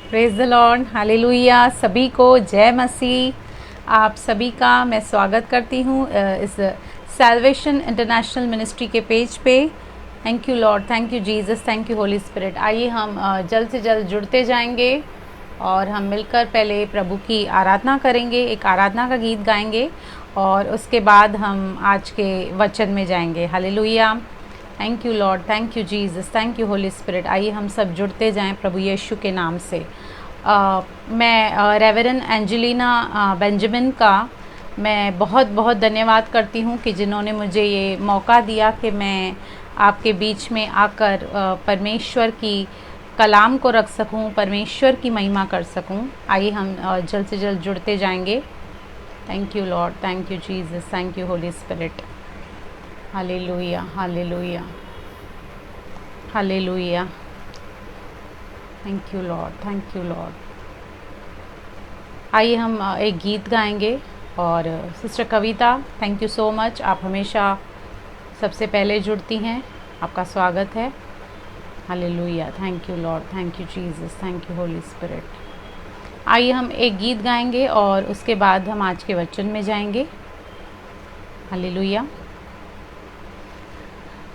Praise the Lord, hallelujah. सभी को जय मसीह। आप सभी का मैं स्वागत करती हूँ इस सैल्वेशन इंटरनेशनल मिनिस्ट्री के पेज पे। Thank you Lord, thank you Jesus, thank you Holi spirit. आइए हम जल्द से जल्द जुड़ते जाएंगे और हम मिलकर पहले प्रभु की आराधना करेंगे, एक आराधना का गीत गाएंगे और उसके बाद हम आज के वचन में जाएंगे। Hallelujah. Thank you Lord, thank you Jesus, thank you Holi spirit. आइए हम सब जुड़ते जाएं प्रभु यीशु के नाम से। मैं रेवरेंड एंजेलिना बेंजामिन का मैं बहुत बहुत धन्यवाद करती हूं कि जिन्होंने मुझे ये मौका दिया कि मैं आपके बीच में आकर परमेश्वर की कलाम को रख सकूं, परमेश्वर की महिमा कर सकूं। आइए हम जल्द से जल्द जुड़ते जाएंगे। Thank you Lord, thank you Jesus, thank you Holi spirit. Hallelujah, hallelujah, hallelujah. Thank you Lord, thank you Lord. आइए हम एक गीत गाएंगे और sister Kavita, thank you so much. आप हमेशा सबसे पहले जुड़ती हैं, आपका स्वागत है। Hallelujah, thank you Lord, thank you Jesus, thank you Holi spirit. आइए हम एक गीत गाएंगे और उसके बाद हम आज के वचन में जाएंगे। हालेलुया।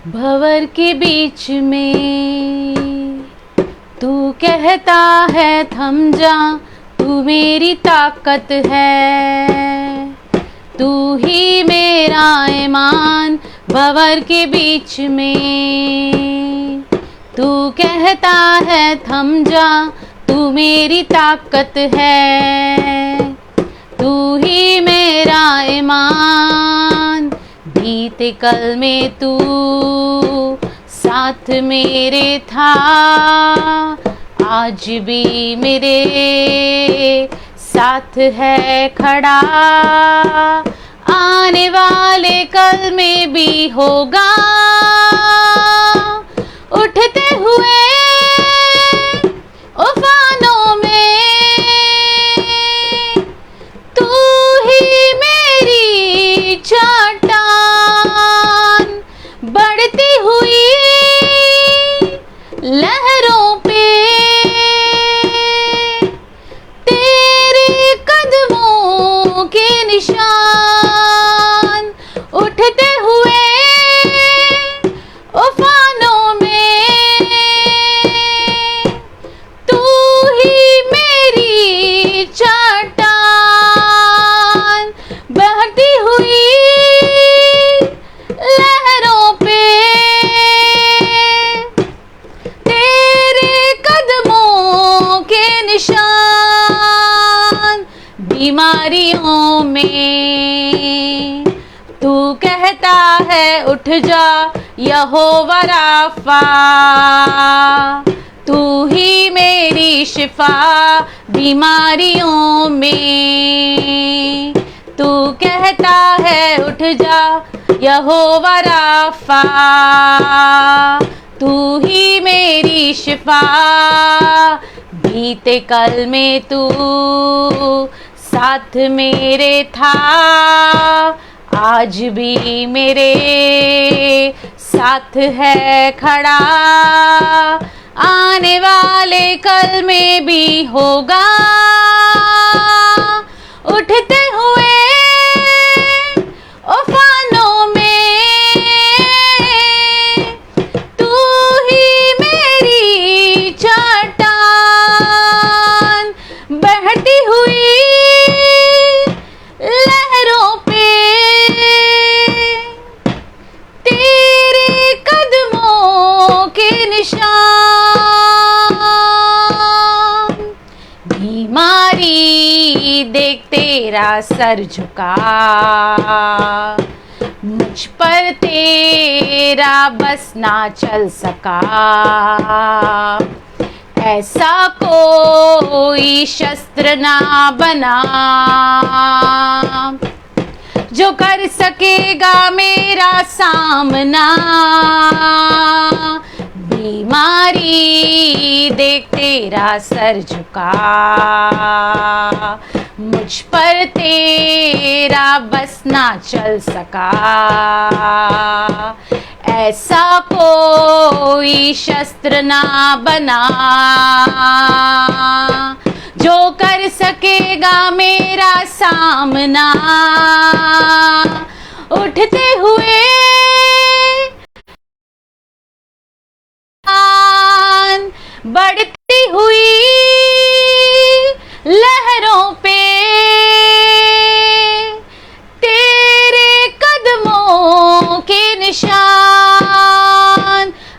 भंवर के बीच में तू कहता है थम जा, तू मेरी ताकत है, तू ही मेरा ईमान। भंवर के बीच में तू कहता है थम जा, तू मेरी ताकत है, तू ही मेरा ईमान। बीते कल में तू साथ मेरे था, आज भी मेरे साथ है खड़ा, आने वाले कल में भी होगा। उठते हुए उफानों में तू ही मेरी चट्टान, बढ़ती हुई लहरों पे तेरे कदमों के निशान। उठते हुए उफानों में तू ही मेरी चट्टान, बहती हुई लहरों पे तेरे कदमों के निशान। बीमारियों में तू कहता है उठ जा, यहोवा राफा, तू ही मेरी शिफा। बीमारियों में तू कहता है उठ जा, यहोवा राफा, तू ही मेरी शिफा। बीते कल में तू साथ मेरे था, आज भी मेरे साथ है खड़ा, आने वाले कल में भी होगा। उठते हुए उफानों में तू ही मेरी चट्टान, बहती हुई लहरों पे तेरे कदमों के निशान। बीमारी देख तेरा सर झुका, मुझ पर तेरा बस ना चल सका। ऐसा कोई शस्त्र ना बना जो कर सकेगा मेरा सामना। बीमारी देख तेरा सर झुका, मुझ पर तेरा बस ना चल सका। ऐसा कोई शस्त्र ना बना देखना, उठते हुए बढ़ती हुई लहरों पे तेरे कदमों के निशान,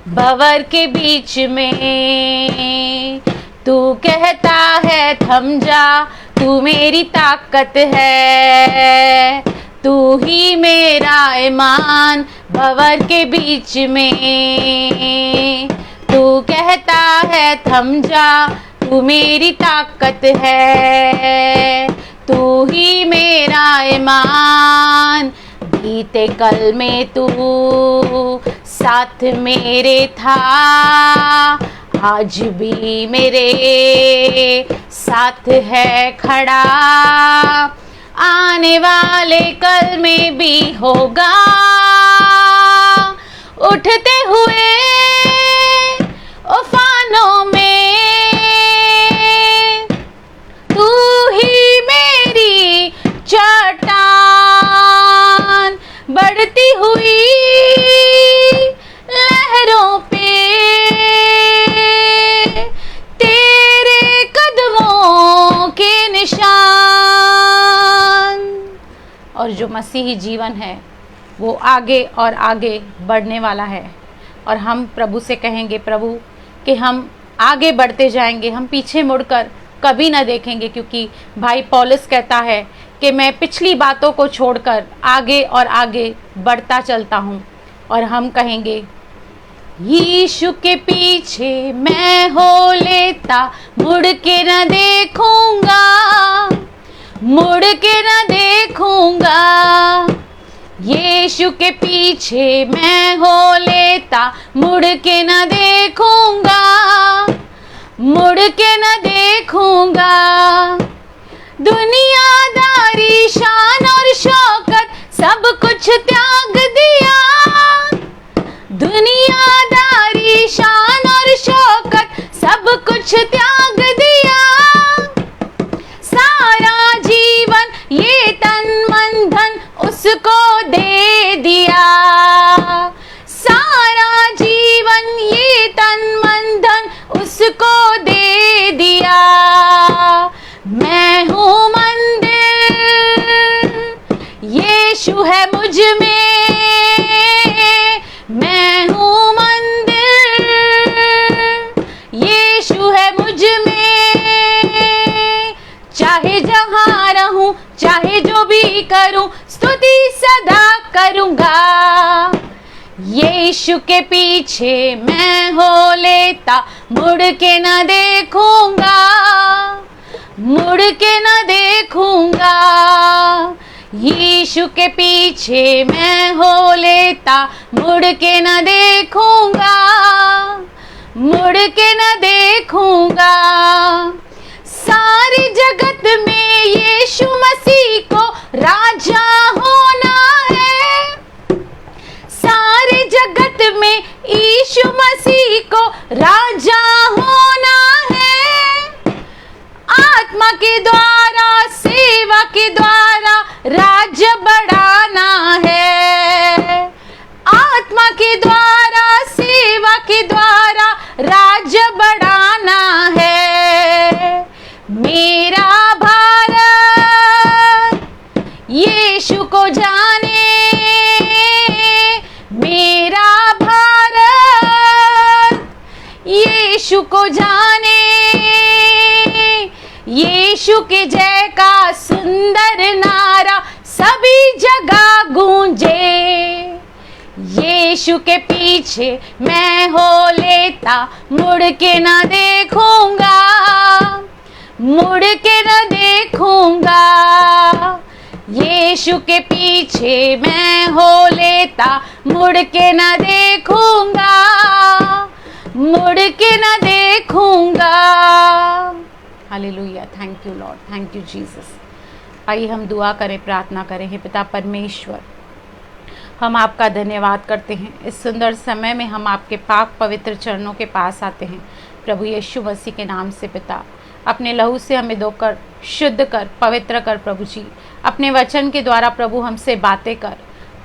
भंवर के बीच में तू कहता है थम जा, तू मेरी ताकत है, तू ही मेरा ईमान। भंवर के बीच में तू कहता है थम जा, तू मेरी ताकत है, तू ही मेरा ईमान। बीते कल में तू साथ मेरे था, आज भी मेरे साथ है खड़ा, आने वाले कल में भी होगा। उठते हुए उफानों में तू ही मेरी चट्टान, बढ़ती हुई लहरों पे तेरे कदमों के निशान। और जो मसीही जीवन है वो आगे और आगे बढ़ने वाला है, और हम प्रभु से कहेंगे प्रभु कि हम आगे बढ़ते जाएंगे, हम पीछे मुड़कर कभी ना देखेंगे, क्योंकि भाई पौलुस कहता है कि मैं पिछली बातों को छोड़कर आगे और आगे बढ़ता चलता हूँ। और हम कहेंगे यीशु के पीछे मैं हो लेता, मुड़ के न देखूंगा, मुड़ के न देखूंगा। यीशु के पीछे मैं हो लेता, मुड़ के न देखूंगा, मुड़ के न देखूंगा। दुनियादारी शान और शौकत सब कुछ त्याग दिया, दुनियादारी शान और शौकत सब कुछ त्याग दिया। सारा जीवन ये तन मन धन उसको दे दिया, सारा जीवन ये तन मन धन उसको दे दिया। मैं हूँ मंदिर, यीशु है मुझ में, मैं हूँ मंदिर, यीशु है मुझ में। चाहे जहाँ रहूं, चाहे जो भी करूं, स्तुति सदा करूंगा। यीशु के पीछे मैं हो लेता, मुड़ के न देखूंगा, मुड़ के न देखूंगा। यीशु के पीछे मैं हो लेता, मुड़ के न देखूंगा, मुड़ के न देखूंगा। सारी जगत में यीशु मसीह को राजा होना है, सारे जगत में यीशु मसीह को राजा होना है। आत्मा के द्वारा, सेवा के द्वारा राज्य बढ़ाना है, आत्मा के द्वारा, सेवा के द्वारा राज्य बढ़ाना है। मेरा भारत यीशु को जाने, मेरा भारत यीशु को जाने। यीशु के जय का सुंदर नारा सभी जगह गूंजे। यीशु के पीछे मैं हो लेता, मुड़ के न देखूंगा, मुड़ के न देखूंगा। यीशु के पीछे मैं हो लेता, मुड़ के न देखूंगा, मुड़ के न देखूंगा। Hallelujah, thank you Lord, thank you Jesus. आइए हम दुआ करें, प्रार्थना करें। हे पिता परमेश्वर, हम आपका धन्यवाद करते हैं। इस सुंदर समय में हम आपके पाक पवित्र चरणों के पास आते हैं प्रभु यीशु मसीह के नाम से। पिता, अपने लहू से हमें धोकर शुद्ध कर, पवित्र कर प्रभु जी। अपने वचन के द्वारा प्रभु हमसे बातें कर,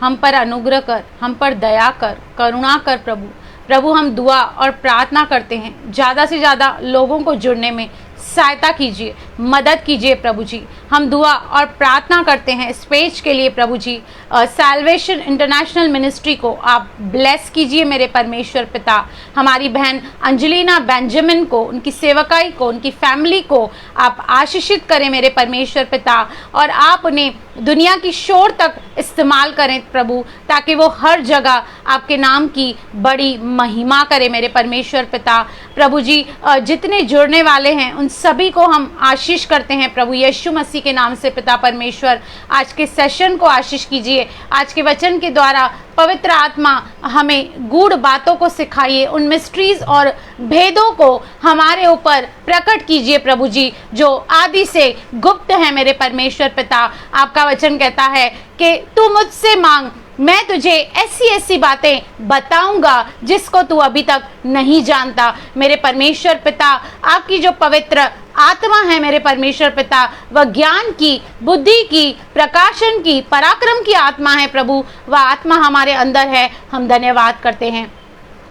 हम पर अनुग्रह कर, हम पर दया कर, करुणा कर प्रभु। प्रभु हम दुआ और प्रार्थना करते हैं, ज़्यादा से ज़्यादा लोगों को जुड़ने में सहायता कीजिए, मदद कीजिए प्रभु जी। हम दुआ और प्रार्थना करते हैं इस पेज के लिए प्रभु जी। सैल्वेशन इंटरनेशनल मिनिस्ट्री को आप ब्लेस कीजिए मेरे परमेश्वर पिता। हमारी बहन अंजलिना बेंजामिन को, उनकी सेवकाई को, उनकी फैमिली को आप आशीषित करें मेरे परमेश्वर पिता, और आप उन्हें दुनिया की शोर तक इस्तेमाल करें प्रभु, ताकि वो हर जगह आपके नाम की बड़ी महिमा करें मेरे परमेश्वर पिता। प्रभु जी जितने जुड़ने वाले हैं उन सभी को हम आशीष करते हैं प्रभु यीशु मसीह के नाम से पिता परमेश्वर। आज के सेशन को आशीष कीजिए, आज के वचन के द्वारा पवित्र आत्मा हमें गूढ़ बातों को सिखाइए, उन मिस्ट्रीज और भेदों को हमारे ऊपर प्रकट कीजिए प्रभु जी, जो आदि से गुप्त है मेरे परमेश्वर पिता। आपका वचन कहता है कि तू मुझसे मांग, मैं तुझे ऐसी ऐसी बातें बताऊंगा जिसको तू अभी तक नहीं जानता मेरे परमेश्वर पिता। आपकी जो पवित्र आत्मा है मेरे परमेश्वर पिता, वह ज्ञान की, बुद्धि की, प्रकाशन की, पराक्रम की आत्मा है प्रभु, वह आत्मा हमारे अंदर है। हम धन्यवाद करते हैं।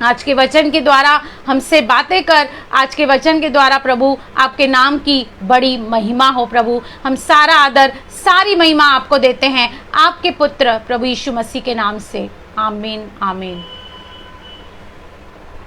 आज के वचन के द्वारा हमसे बातें कर, आज के वचन के द्वारा प्रभु आपके नाम की बड़ी महिमा हो प्रभु। हम सारा आदर, सारी महिमा आपको देते हैं, आपके पुत्र प्रभु यीशु मसीह के नाम से, आमीन आमीन।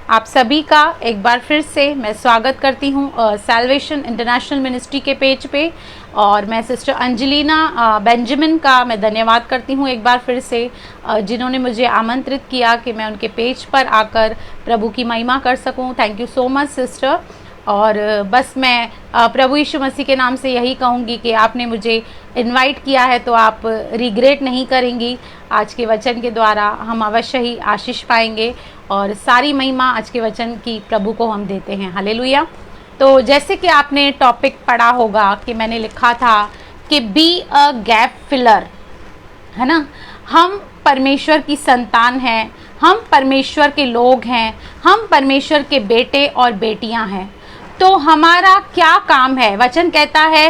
आप सभी का एक बार फिर से मैं स्वागत करती हूँ सैल्वेशन इंटरनेशनल मिनिस्ट्री के पेज पे, और मैं सिस्टर अंजलिना बेंजामिन का मैं धन्यवाद करती हूँ एक बार फिर से, जिन्होंने मुझे आमंत्रित किया कि मैं उनके पेज पर आकर प्रभु की महिमा कर सकूँ। Thank you so much sister. और बस मैं प्रभु यीशु मसीह के नाम से यही कहूँगी कि आपने मुझे इनवाइट किया है तो आप रिग्रेट नहीं करेंगी। आज के वचन के द्वारा हम अवश्य ही आशीष पाएंगे, और सारी महिमा आज के वचन की प्रभु को हम देते हैं। हालेलुया। तो जैसे कि आपने टॉपिक पढ़ा होगा कि मैंने लिखा था कि बी अ गैप फिलर, है ना। हम परमेश्वर की संतान हैं, हम परमेश्वर के लोग हैं, हम परमेश्वर के बेटे और बेटियां हैं। तो हमारा क्या काम है? वचन कहता है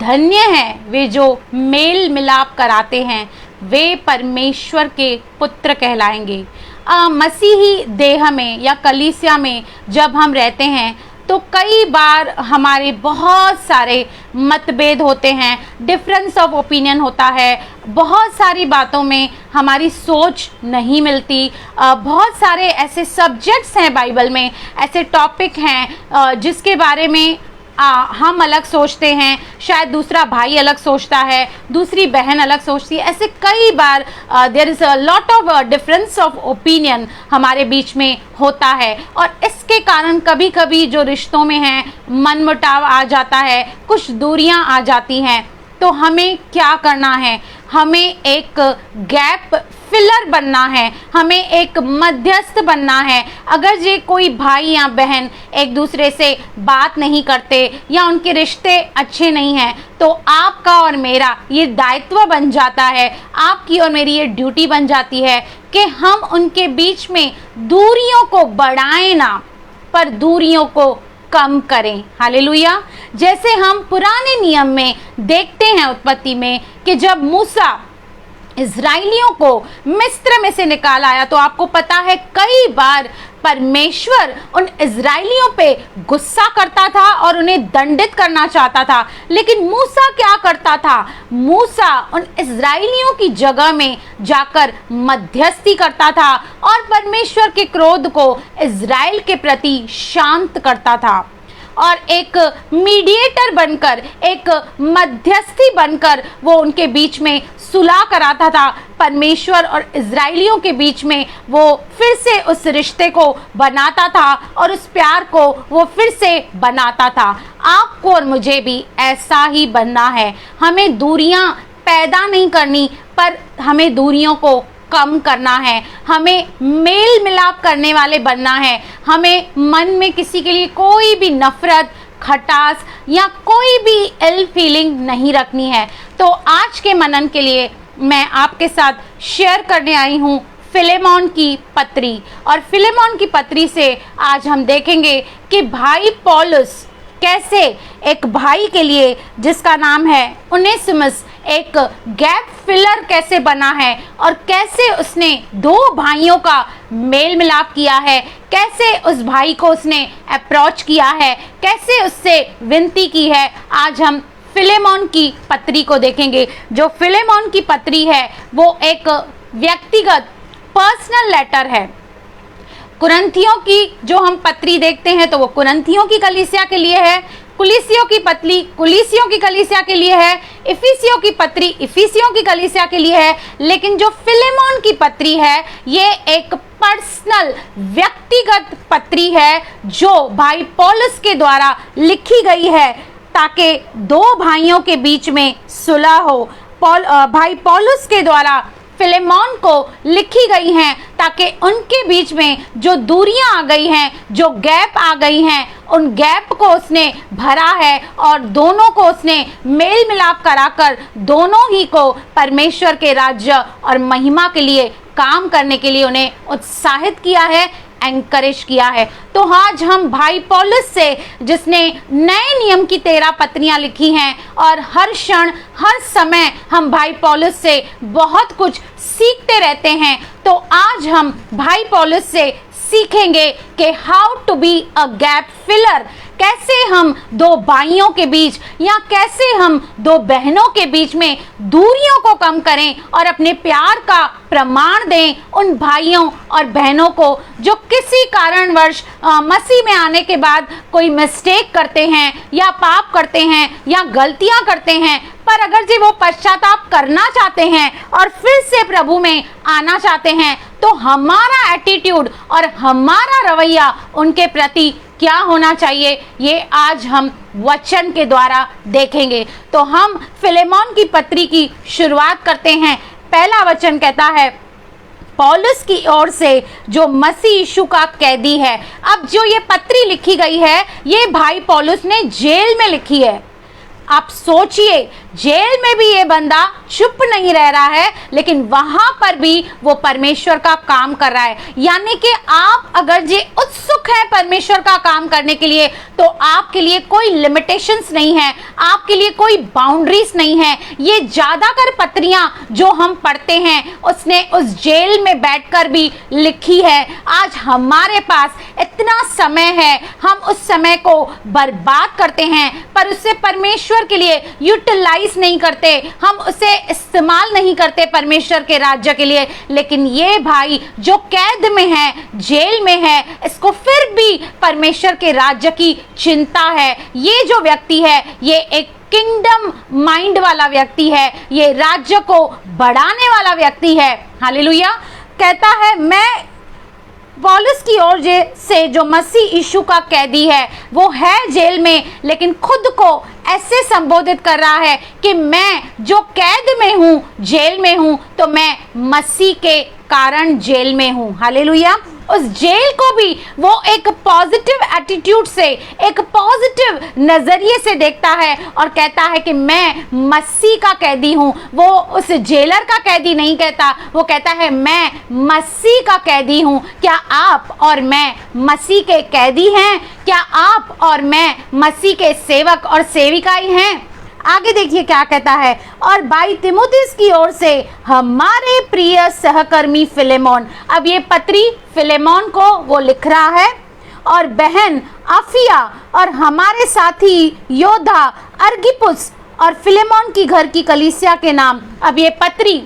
धन्य हैं वे जो मेल मिलाप कराते हैं, वे परमेश्वर के पुत्र कहलाएंगे। मसीही देह में या कलीसिया में जब हम रहते हैं तो कई बार हमारे बहुत सारे मतभेद होते हैं, डिफरेंस ऑफ ओपिनियन होता है, बहुत सारी बातों में हमारी सोच नहीं मिलती। बहुत सारे ऐसे सब्जेक्ट्स हैं बाइबल में, ऐसे टॉपिक हैं जिसके बारे में हम अलग सोचते हैं, शायद दूसरा भाई अलग सोचता है, दूसरी बहन अलग सोचती है। ऐसे कई बार there is a lot of difference of opinion हमारे बीच में होता है, और इसके कारण कभी कभी जो रिश्तों में है मनमुटाव आ जाता है, कुछ दूरियां आ जाती हैं। तो हमें क्या करना है? हमें एक गैप फिलर बनना है, हमें एक मध्यस्थ बनना है। अगर ये कोई भाई या बहन एक दूसरे से बात नहीं करते या उनके रिश्ते अच्छे नहीं हैं, तो आपका और मेरा ये दायित्व बन जाता है, आपकी और मेरी ये ड्यूटी बन जाती है कि हम उनके बीच में दूरियों को बढ़ाएं ना, पर दूरियों को कम करें। हालेलुया। जैसे हम पुराने नियम में देखते हैं उत्पत्ति में कि जब मूसा इज़राइलियों को मिस्र में से निकाल आया, तो आपको पता है कई बार परमेश्वर उन इज़राइलियों पे गुस्सा करता था और उन्हें दंडित करना चाहता था। लेकिन मूसा क्या करता था? मूसा उन इज़राइलियों की जगह में जाकर मध्यस्थी करता था और परमेश्वर के क्रोध को इज़राइल के प्रति शांत करता था, और एक मीडिएटर बनकर, एक मध्यस्थी बनकर वो उनके बीच में सुलह कराता था। परमेश्वर और इज़राइलियों के बीच में वो फिर से उस रिश्ते को बनाता था और उस प्यार को वो फिर से बनाता था। आपको और मुझे भी ऐसा ही बनना है। हमें दूरियां पैदा नहीं करनी, पर हमें दूरियों को कम करना है। हमें मेल मिलाप करने वाले बनना है। हमें मन में किसी के लिए कोई भी नफरत, खटास या कोई भी इल फीलिंग नहीं रखनी है। तो आज के मनन के लिए मैं आपके साथ शेयर करने आई हूँ फिलेमोन की पत्री, और फिलेमोन की पत्री से आज हम देखेंगे कि भाई पौलुस कैसे एक भाई के लिए जिसका नाम है ओनेसिमस एक गैप फिलर कैसे बना है और कैसे उसने दो भाइयों का मेल मिलाप किया है, कैसे उस भाई को उसने अप्रोच किया है, कैसे उससे विनती की है। आज हम फिलेमोन की पत्री को देखेंगे। जो फिलेमोन की पत्री है वो एक व्यक्तिगत पर्सनल लेटर है। कुरिन्थियों की जो हम पत्री देखते हैं तो वो कुरिन्थियों की कलीसिया के लिए है, कुलिसियों की पत्री कुलिसियों की कलीसिया के लिए है, इफिसियों की पत्री इफिसियों की कलीसिया के लिए है। लेकिन जो फिलेमोन की पत्री है ये एक पर्सनल व्यक्तिगत पत्री है जो भाई पौलुस के द्वारा लिखी गई है ताकि दो भाइयों के बीच में सुलह हो। भाई पौलुस के द्वारा फिलेमोन को लिखी गई हैं ताकि उनके बीच में जो दूरियां आ गई हैं, जो गैप आ गई हैं, उन गैप को उसने भरा है और दोनों को उसने मेल मिलाप कराकर दोनों ही को परमेश्वर के राज्य और महिमा के लिए काम करने के लिए उन्हें उत्साहित किया है, एनकरेज किया है। तो आज हम भाई पौलुस से जिसने नए नियम की 13 पत्रियां लिखी हैं और हर क्षण हर समय हम भाई पौलुस से बहुत कुछ सीखते रहते हैं, तो आज हम भाई पौलुस से सीखेंगे कि how to be a gap filler, कैसे हम दो भाइयों के बीच या कैसे हम दो बहनों के बीच में दूरियों को कम करें और अपने प्यार का प्रमाण दें उन भाइयों और बहनों को जो किसी कारणवश मसीह में आने के बाद कोई मिस्टेक करते हैं या पाप करते हैं या गलतियां करते हैं, पर अगर जी वो पश्चाताप करना चाहते हैं और फिर से प्रभु में आना चाहते हैं तो हमारा एटीट्यूड और हमारा रवैया उनके प्रति क्या होना चाहिए, ये आज हम वचन के द्वारा देखेंगे। तो हम फिलेमोन की पत्री की शुरुआत करते हैं। पहला वचन कहता है, पौलुस की ओर से जो मसीह यीशु का कैदी है। अब जो ये पत्री लिखी गई है ये भाई पौलुस ने जेल में लिखी है। आप सोचिए, जेल में भी ये बंदा चुप नहीं रह रहा है, लेकिन वहां पर भी वो परमेश्वर का काम कर रहा है। यानी कि आप अगर जे उत्सुक है परमेश्वर का काम करने के लिए तो आपके लिए कोई लिमिटेशंस नहीं है, आपके लिए कोई बाउंड्रीज नहीं है। ये ज्यादातर पत्रियां जो हम पढ़ते हैं उसने उस जेल में बैठकर भी लिखी है। आज हमारे पास इतना समय है, हम उस समय को बर्बाद करते हैं पर उससे परमेश्वर के लिए यूटिलाइज नहीं करते, हम उसे इस्तेमाल नहीं करते परमेश्वर के राज्य के लिए। लेकिन ये भाई जो कैद में है, जेल में है, इसको फिर भी परमेश्वर के राज्य की चिंता है। ये जो व्यक्ति है ये एक किंगडम माइंड वाला व्यक्ति है, ये राज्य को बढ़ाने वाला व्यक्ति है। हालेलुया। कहता है, मैं पौलुस की ओर से जो मसीह यीशु का कैदी है वो है जेल में, लेकिन खुद को ऐसे संबोधित कर रहा है कि मैं जो कैद में हूँ, जेल में हूँ, तो मैं मसीह के कारण जेल में हूँ। हालेलुया। उस जेल को भी वो एक पॉजिटिव एटीट्यूड से, एक पॉजिटिव नजरिए से देखता है और कहता है कि मैं मसीह का कैदी हूँ। वो उस जेलर का कैदी नहीं कहता, वो कहता है मैं मसीह का कैदी हूँ। क्या आप और मैं मसीह के कैदी हैं? क्या आप और मैं मसीह के सेवक और सेविकाई हैं? आगे देखिए क्या कहता है, और भाई तिमुथियुस की ओर से हमारे प्रिय सहकर्मी फिलेमोन। अब ये पत्री फिलेमोन को वो लिख रहा है, और बहन अफिया और हमारे साथी योद्धा अर्गिपुस और फिलेमोन की घर की कलीसिया के नाम। अब ये पत्री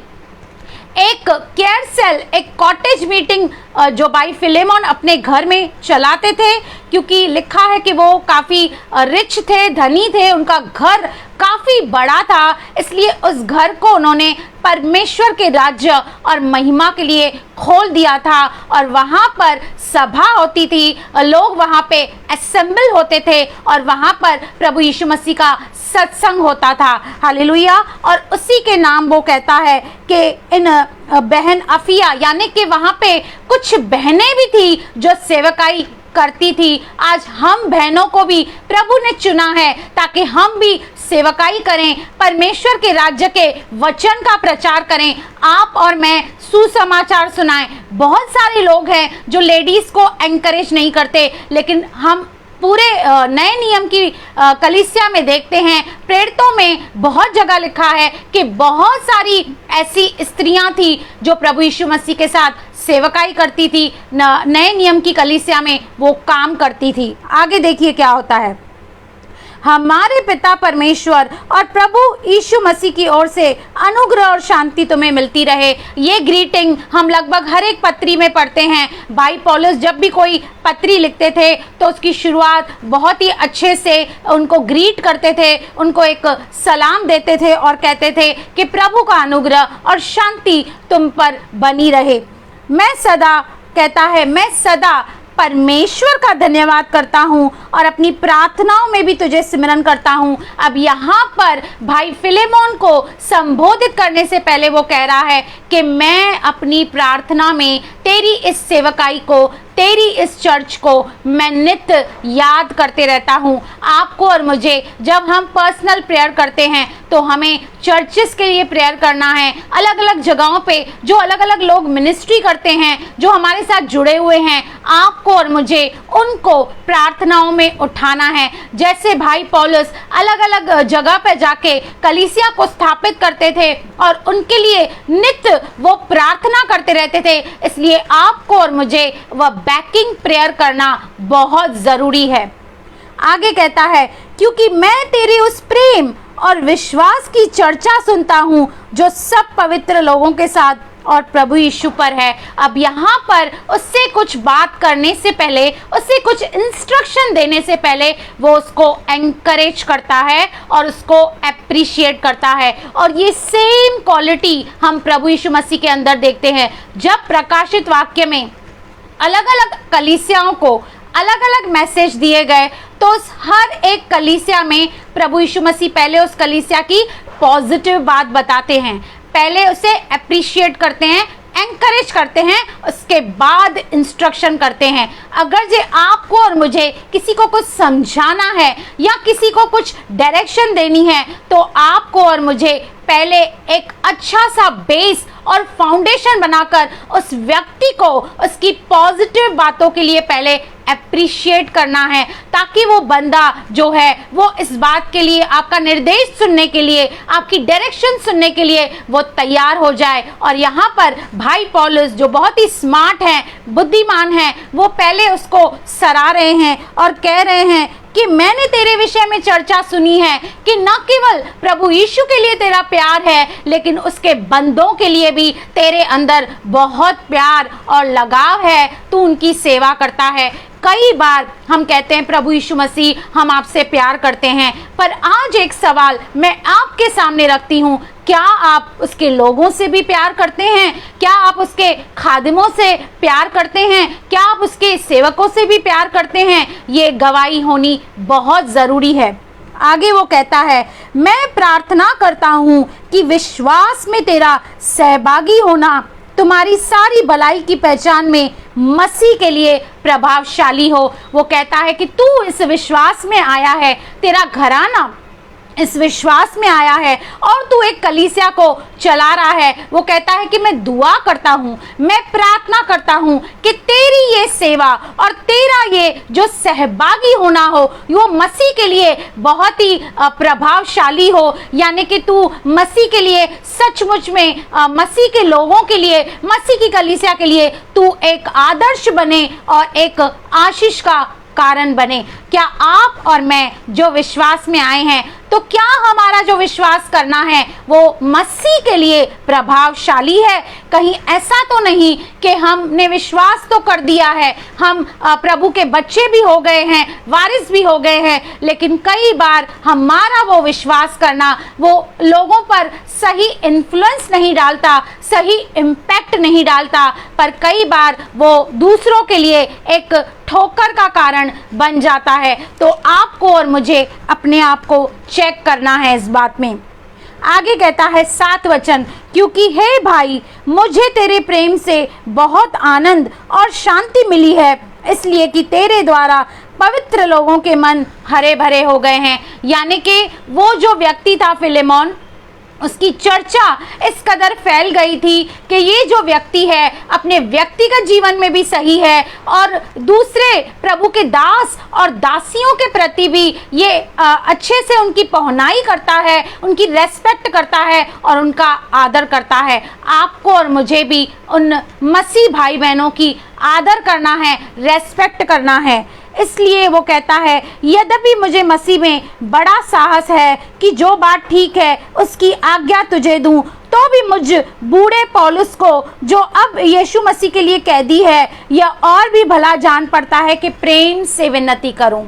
एक केयर सेल, एक कॉटेज मीटिंग जो भाई फिलेमोन अपने घर में चलाते थे, क्योंकि लिखा है कि वो काफ़ी रिच थे, धनी थे, उनका घर काफ़ी बड़ा था, इसलिए उस घर को उन्होंने परमेश्वर के राज्य और महिमा के लिए खोल दिया था। और वहाँ पर सभा होती थी, लोग वहाँ पे असेंबल होते थे और वहाँ पर प्रभु यीशु मसीह का सत्संग होता था। हालेलुया। और उसी के नाम वो कहता है कि इन बहन अफिया, यानी कि वहाँ पे कुछ बहनें भी थी जो सेवकाई करती थी। आज हम बहनों को भी प्रभु ने चुना है ताकि हम भी सेवकाई करें, परमेश्वर के राज्य के वचन का प्रचार करें, आप और मैं सुसमाचार सुनाएं। बहुत सारे लोग हैं जो लेडीज को एनकरेज नहीं करते, लेकिन हम पूरे नए नियम की कलीसिया में देखते हैं, प्रेरितों में बहुत जगह लिखा है कि बहुत सारी ऐसी स्त्रियां थी जो प्रभु यीशु मसीह के साथ सेवकाई करती थी, नए नियम की कलीसिया में वो काम करती थी। आगे देखिए क्या होता है। हमारे पिता परमेश्वर और प्रभु यीशु मसीह की ओर से अनुग्रह और शांति तुम्हें मिलती रहे। ये ग्रीटिंग हम लगभग हर एक पत्री में पढ़ते हैं। भाई पौलुस जब भी कोई पत्री लिखते थे तो उसकी शुरुआत बहुत ही अच्छे से उनको ग्रीट करते थे, उनको एक सलाम देते थे और कहते थे कि प्रभु का अनुग्रह और शांति तुम पर बनी रहे। मैं सदा परमेश्वर का धन्यवाद करता हूँ और अपनी प्रार्थनाओं में भी तुझे सिमरन करता हूँ। अब यहाँ पर भाई फिलेमोन को संबोधित करने से पहले वो कह रहा है कि मैं अपनी प्रार्थना में तेरी इस सेवकाई को, तेरी इस चर्च को मैं नित्य याद करते रहता हूँ। आपको और मुझे जब हम पर्सनल प्रेयर करते हैं तो हमें चर्चेस के लिए प्रेयर करना है। अलग अलग जगहों पे जो अलग अलग लोग मिनिस्ट्री करते हैं, जो हमारे साथ जुड़े हुए हैं, आपको और मुझे उनको प्रार्थनाओं में उठाना है। जैसे भाई पौलुस अलग अलग जगह पे जाके कलीसिया को स्थापित करते थे और उनके लिए नित्य वो प्रार्थना करते रहते थे, इसलिए आपको और मुझे वह बैकिंग प्रेयर करना बहुत जरूरी है। आगे कहता है, क्योंकि मैं तेरे उस प्रेम और विश्वास की चर्चा सुनता हूँ जो सब पवित्र लोगों के साथ और प्रभु यीशु पर है। अब यहाँ पर उससे कुछ बात करने से पहले, उससे कुछ इंस्ट्रक्शन देने से पहले वो उसको एनकरेज करता है और उसको एप्रिशिएट करता है। और ये सेम क्वालिटी हम प्रभु यीशु मसीह के अंदर देखते हैं। जब प्रकाशित वाक्य में अलग अलग कलीसियाओं को अलग अलग मैसेज दिए गए तो उस हर एक कलीसिया में प्रभु यीशु मसीह पहले उस कलीसिया की पॉजिटिव बात बताते हैं, पहले उसे अप्रिशिएट करते हैं, एनकरेज करते हैं, उसके बाद इंस्ट्रक्शन करते हैं। अगर जे आपको और मुझे किसी को कुछ समझाना है या किसी को कुछ डायरेक्शन देनी है तो आपको और मुझे पहले एक अच्छा सा बेस और फाउंडेशन बनाकर उस व्यक्ति को उसकी पॉजिटिव बातों के लिए पहले अप्रिशिएट करना है, ताकि वो बंदा जो है वो इस बात के लिए, आपका निर्देश सुनने के लिए, आपकी डायरेक्शन सुनने के लिए वो तैयार हो जाए। और यहाँ पर भाई पौलुस जो बहुत ही स्मार्ट हैं, बुद्धिमान हैं, वो पहले उसको सराह रहे हैं और कह रहे हैं कि मैंने तेरे विषय में चर्चा सुनी है कि न केवल प्रभु यीशु के लिए तेरा प्यार है, लेकिन उसके बंदों के लिए भी तेरे अंदर बहुत प्यार और लगाव है, तू उनकी सेवा करता है। कई बार हम कहते हैं प्रभु यीशु मसीह हम आपसे प्यार करते हैं, पर आज एक सवाल मैं आपके सामने रखती हूँ, क्या आप उसके लोगों से भी प्यार करते हैं? क्या आप उसके खादिमों से प्यार करते हैं? क्या आप उसके सेवकों से भी प्यार करते हैं? ये गवाही होनी बहुत ज़रूरी है। आगे वो कहता है, मैं प्रार्थना करता हूँ कि विश्वास में तेरा सहभागी होना तुम्हारी सारी भलाई की पहचान में मसीह के लिए प्रभावशाली हो। वो कहता है कि तू इस विश्वास में आया है, तेरा घराना इस विश्वास में आया है और तू एक कलीसिया को चला रहा है। वो कहता है कि मैं दुआ करता हूँ, मैं प्रार्थना करता हूँ कि तेरी ये सेवा और तेरा ये जो सहभागी होना हो वो मसीह के लिए बहुत ही प्रभावशाली हो, यानी कि तू मसीह के लिए सचमुच में मसीह के लोगों के लिए, मसीह की कलीसिया के लिए तू एक आदर्श बने और एक आशीष का कारण बने। क्या आप और मैं जो विश्वास में आए हैं, तो क्या हमारा जो विश्वास करना है वो मसीह के लिए प्रभावशाली है? कहीं ऐसा तो नहीं कि हमने विश्वास तो कर दिया है, हम प्रभु के बच्चे भी हो गए हैं, वारिस भी हो गए हैं, लेकिन कई बार हमारा वो विश्वास करना वो लोगों पर सही इन्फ्लुएंस नहीं डालता, सही इम्पैक्ट नहीं डालता, पर कई बार वो दूसरों के लिए एक ठोकर का कारण बन जाता है। तो आपको और मुझे अपने आप को चेक करना है इस बात में। आगे कहता है 7 वचन, क्योंकि हे भाई मुझे तेरे प्रेम से बहुत आनंद और शांति मिली है, इसलिए कि तेरे द्वारा पवित्र लोगों के मन हरे भरे हो गए हैं। यानी कि वो जो व्यक्ति था फिलेमोन, उसकी चर्चा इस कदर फैल गई थी कि ये जो व्यक्ति है अपने व्यक्तिगत जीवन में भी सही है और दूसरे प्रभु के दास और दासियों के प्रति भी ये अच्छे से उनकी पहुनाई करता है, उनकी रेस्पेक्ट करता है और उनका आदर करता है। आपको और मुझे भी उन मसीह भाई बहनों की आदर करना है, रेस्पेक्ट करना है। इसलिए वो कहता है, यद्यपि मुझे मसीह में बड़ा साहस है कि जो बात ठीक है उसकी आज्ञा तुझे दूं, तो भी मुझ बूढ़े पौलुस को, जो अब यीशु मसीह के लिए कैदी है, यह और भी भला जान पड़ता है कि प्रेम से विनती करूं।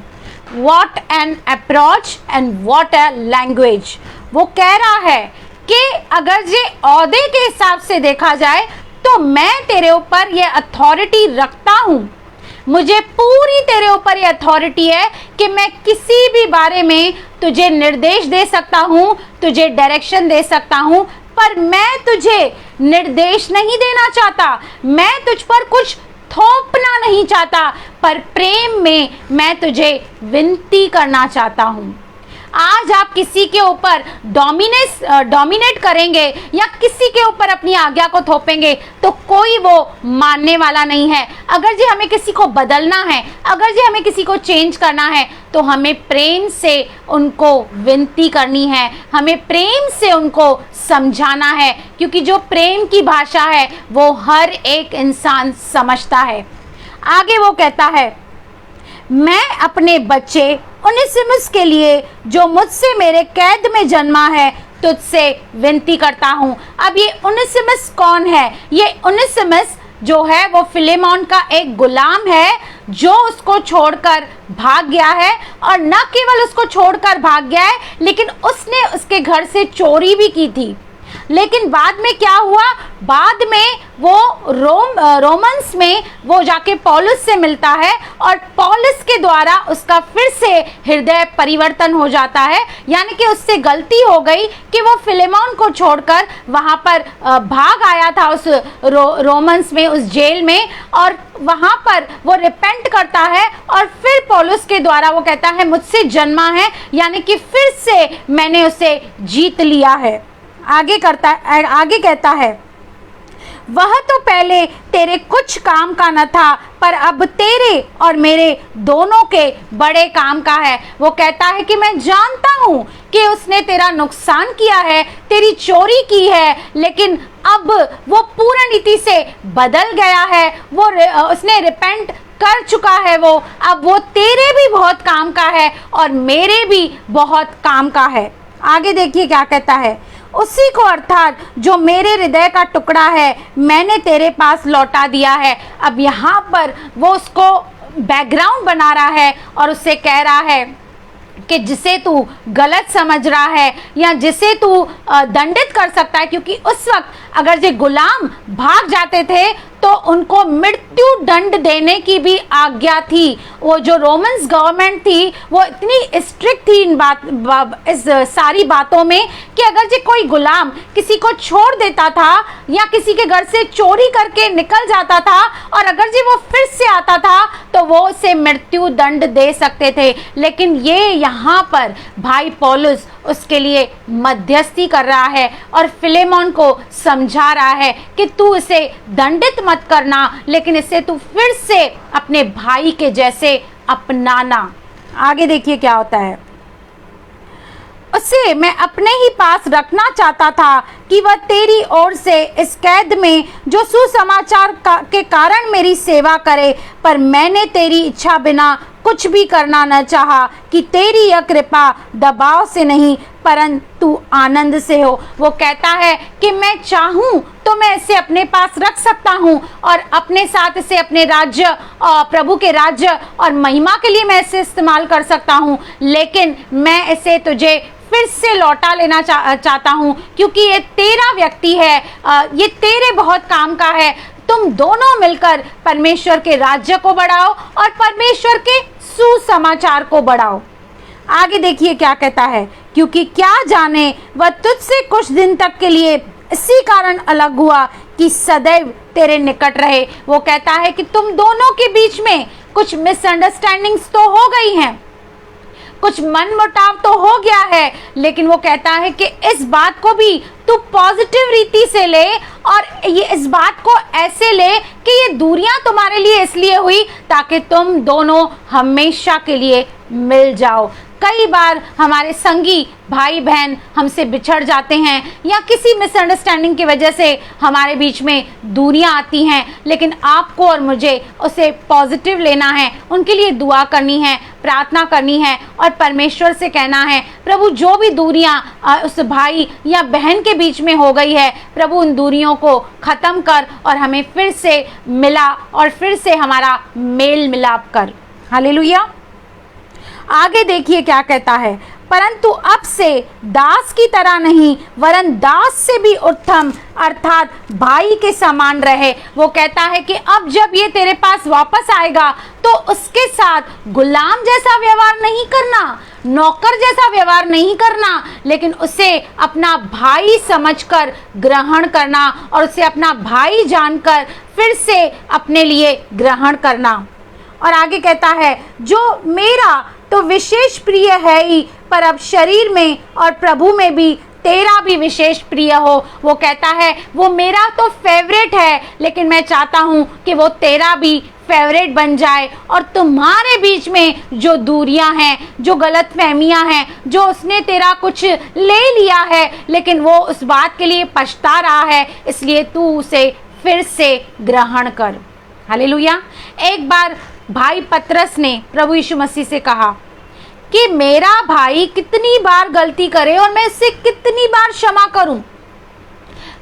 What an approach and what a language। वो कह रहा है कि अगर ये औहदे के हिसाब से देखा जाए तो मैं तेरे ऊपर ये अथॉरिटी रखता हूँ, मुझे पूरी तेरे ऊपर ये अथॉरिटी है कि मैं किसी भी बारे में तुझे निर्देश दे सकता हूँ, तुझे डायरेक्शन दे सकता हूँ, पर मैं तुझे निर्देश नहीं देना चाहता, मैं तुझ पर कुछ थोपना नहीं चाहता, पर प्रेम में मैं तुझे विनती करना चाहता हूँ। आज आप किसी के ऊपर डोमिनेट करेंगे या किसी के ऊपर अपनी आज्ञा को थोपेंगे तो कोई वो मानने वाला नहीं है। अगर जी हमें किसी को बदलना है, अगर जी हमें किसी को चेंज करना है, तो हमें प्रेम से उनको विनती करनी है, हमें प्रेम से उनको समझाना है, क्योंकि जो प्रेम की भाषा है वो हर एक इंसान समझता है। आगे वो कहता है, मैं अपने बच्चे उनेसिमुस के लिए जो मुझसे मेरे कैद में जन्मा है तुझसे विनती करता हूँ। अब ये उनेसिमुस कौन है? ये उनेसिमुस जो है वो फिलेमोन का एक गुलाम है जो उसको छोड़कर भाग गया है, और न केवल उसको छोड़कर भाग गया है लेकिन उसने उसके घर से चोरी भी की थी। लेकिन बाद में क्या हुआ? बाद में वो रोमन्स में वो जाके पौलुस से मिलता है और पौलुस के द्वारा उसका फिर से हृदय परिवर्तन हो जाता है। यानी कि उससे गलती हो गई कि वो फिलेमोन को छोड़कर वहाँ पर भाग आया था उस रोमन्स में, उस जेल में, और वहाँ पर वो रिपेंट करता है और फिर पौलुस के द्वारा वो कहता है मुझसे जन्मा है, यानी कि फिर से मैंने उसे जीत लिया है। आगे कहता है, वह तो पहले तेरे कुछ काम का न था, पर अब तेरे और मेरे दोनों के बड़े काम का है। वो कहता है कि मैं जानता हूँ कि उसने तेरा नुकसान किया है, तेरी चोरी की है, लेकिन अब वो पूर्ण रीति से बदल गया है, वो उसने रिपेंट कर चुका है, वो अब वो तेरे भी बहुत काम का है और मेरे भी बहुत काम का है। आगे देखिए क्या कहता है, उसी को अर्थात जो मेरे हृदय का टुकड़ा है मैंने तेरे पास लौटा दिया है। अब यहाँ पर वो उसको बैकग्राउंड बना रहा है और उससे कह रहा है कि जिसे तू गलत समझ रहा है या जिसे तू दंडित कर सकता है, क्योंकि उस वक्त अगर ये गुलाम भाग जाते थे तो उनको मृत्यु दंड देने की भी आज्ञा थी। वो जो रोमन्स गवर्नमेंट थी वो इतनी स्ट्रिक्ट थी इस सारी बातों में कि अगर जो कोई गुलाम किसी को छोड़ देता था या किसी के घर से चोरी करके निकल जाता था और अगर जी वो फिर से आता था तो वो उसे मृत्यु दंड दे सकते थे। लेकिन ये यहाँ पर भाई पौलुस उसके लिए मध्यस्थी कर रहा है और फिलेमोन को समझा रहा है कि तू इसे दंडित मत करना, लेकिन इसे तू फिर से अपने भाई के जैसे अपनाना। आगे देखिए क्या होता है, उसे मैं अपने ही पास रखना चाहता था कि वह तेरी ओर से इस कैद में जो सुसमाचार के कारण मेरी सेवा करे, पर मैंने तेरी इच्छा बिना कुछ भी करना न चाहा कि तेरी यह कृपा दबाव से नहीं परंतु आनंद से हो। वो कहता है कि मैं चाहूँ तो मैं इसे अपने पास रख सकता हूँ और अपने साथ इसे अपने राज्य प्रभु के राज्य और महिमा के लिए मैं इसे इस्तेमाल कर सकता हूँ, लेकिन मैं इसे तुझे फिर से लौटा लेना चाहता हूँ क्योंकि ये तेरा व्यक्ति है, ये तेरे बहुत काम का है। तुम दोनों मिलकर परमेश्वर के राज्य को बढ़ाओ और परमेश्वर के सुसमाचार को बढ़ाओ। आगे देखिए क्या कहता है, क्योंकि क्या जाने वह तुझसे कुछ दिन तक के लिए इसी कारण अलग हुआ कि सदैव तेरे निकट रहे। वो कहता है कि तुम दोनों के बीच में कुछ मिसअंडरस्टैंडिंग्स तो हो गई हैं, कुछ मनमुटाव तो हो गया है, लेकिन वो कहता है कि इस बात को भी तू पॉजिटिव रीति से ले और ये इस बात को ऐसे ले कि ये दूरियां तुम्हारे लिए इसलिए हुई ताकि तुम दोनों हमेशा के लिए मिल जाओ। कई बार हमारे संगी भाई बहन हमसे बिछड़ जाते हैं या किसी मिसअंडरस्टैंडिंग की वजह से हमारे बीच में दूरियां आती हैं, लेकिन आपको और मुझे उसे पॉजिटिव लेना है, उनके लिए दुआ करनी है, प्रार्थना करनी है और परमेश्वर से कहना है, प्रभु जो भी दूरियां उस भाई या बहन के बीच में हो गई है, प्रभु उन दूरियों को ख़त्म कर और हमें फिर से मिला और फिर से हमारा मेल मिलाप कर। हालेलुया। आगे देखिए क्या कहता है, परंतु अब से दास की तरह नहीं वरन दास से भी उत्तम अर्थात भाई के समान रहे। वो कहता है कि अब जब ये तेरे पास वापस आएगा तो उसके साथ गुलाम जैसा व्यवहार नहीं करना, नौकर जैसा व्यवहार नहीं करना, लेकिन उसे अपना भाई समझकर ग्रहण करना और उसे अपना भाई जानकर फिर से अपने लिए ग्रहण करना। और आगे कहता है, जो मेरा तो विशेष प्रिय है ही, पर अब शरीर में और प्रभु में भी तेरा भी विशेष प्रिय हो। वो कहता है वो मेरा तो फेवरेट है, लेकिन मैं चाहता हूँ कि वो तेरा भी फेवरेट बन जाए और तुम्हारे बीच में जो दूरियां हैं, जो गलतफहमियां हैं, जो उसने तेरा कुछ ले लिया है लेकिन वो उस बात के लिए पछता रहा है, इसलिए तू उसे फिर से ग्रहण कर। हालेलुया। एक बार भाई पतरस ने प्रभु यीशु मसीह से कहा कि मेरा भाई कितनी बार गलती करे और मैं इससे कितनी बार क्षमा करूं।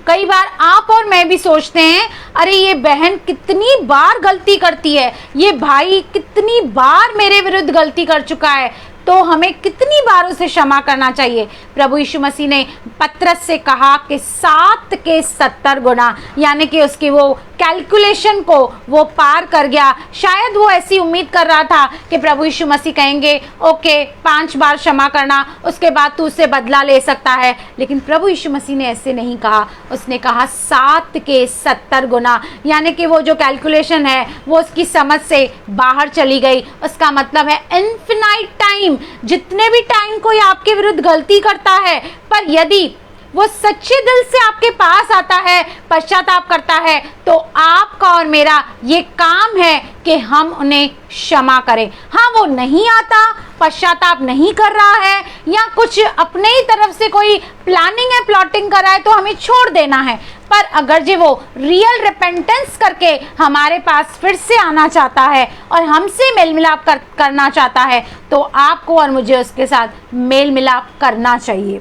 कई बार आप और मैं भी सोचते हैं, अरे ये बहन कितनी बार गलती करती है, ये भाई कितनी बार मेरे विरुद्ध गलती कर चुका है, तो हमें कितनी बार उसे क्षमा करना चाहिए। प्रभु यीशु मसीह ने पतरस से कहा कि 7 के 70 गुना, यानी कि उसकी वो कैलकुलेशन को वो पार कर गया। शायद वो ऐसी उम्मीद कर रहा था कि प्रभु यीशु मसीह कहेंगे ओके 5 बार क्षमा करना, उसके बाद तू उससे बदला ले सकता है, लेकिन प्रभु यीशु मसीह ने ऐसे नहीं कहा। उसने कहा 7 के 70 गुना, यानी कि वो जो कैलकुलेशन है वो उसकी समझ से बाहर चली गई। उसका मतलब है इन्फिनाइट टाइम, जितने भी टाइम कोई आपके विरुद्ध गलती करता है, पर यदि वो सच्चे दिल से आपके पास आता है, पश्चाताप करता है, तो आपका और मेरा ये काम है कि हम उन्हें क्षमा करें। हाँ, वो नहीं आता, पश्चाताप नहीं कर रहा है या कुछ अपने ही तरफ से कोई प्लानिंग है, प्लॉटिंग कर रहा है, तो हमें छोड़ देना है। पर अगर जो वो रियल रिपेंटेंस करके हमारे पास फिर से आना चाहता है और हमसे मेल मिलाप करना चाहता है, तो आपको और मुझे उसके साथ मेल मिलाप करना चाहिए।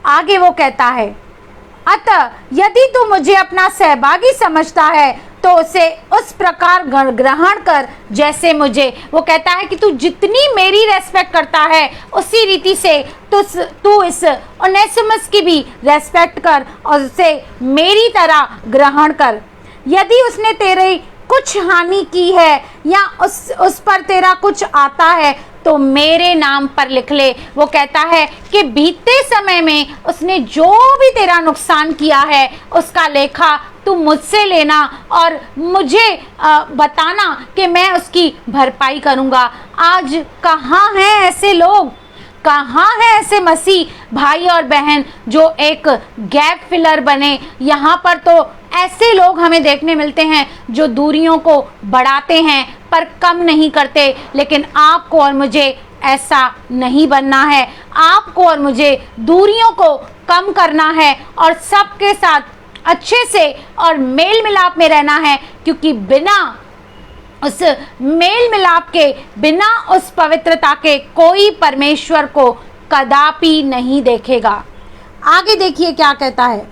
आगे वो कहता है, अतः यदि तू मुझे अपना सहभागी समझता है तो उसे उस प्रकार ग्रहण कर जैसे मुझे। वो कहता है कि तू जितनी मेरी रेस्पेक्ट करता है उसी रीति से तू इस ओनेसिमस की भी रेस्पेक्ट कर और उसे मेरी तरह ग्रहण कर। यदि उसने तेरे कुछ हानि की है या उस पर तेरा कुछ आता है तो मेरे नाम पर लिख ले। वो कहता है कि बीते समय में उसने जो भी तेरा नुकसान किया है उसका लेखा तू मुझसे लेना और मुझे बताना कि मैं उसकी भरपाई करूँगा। आज कहाँ हैं ऐसे लोग, कहाँ है ऐसे मसीह भाई और बहन जो एक गैप फिलर बने। यहाँ पर तो ऐसे लोग हमें देखने मिलते हैं जो दूरियों को बढ़ाते हैं पर कम नहीं करते, लेकिन आपको और मुझे ऐसा नहीं बनना है। आपको और मुझे दूरियों को कम करना है और सबके साथ अच्छे से और मेल मिलाप में रहना है, क्योंकि बिना उस मेल मिलाप के, बिना उस पवित्रता के कोई परमेश्वर को कदापि नहीं देखेगा। आगे देखिए क्या कहता है,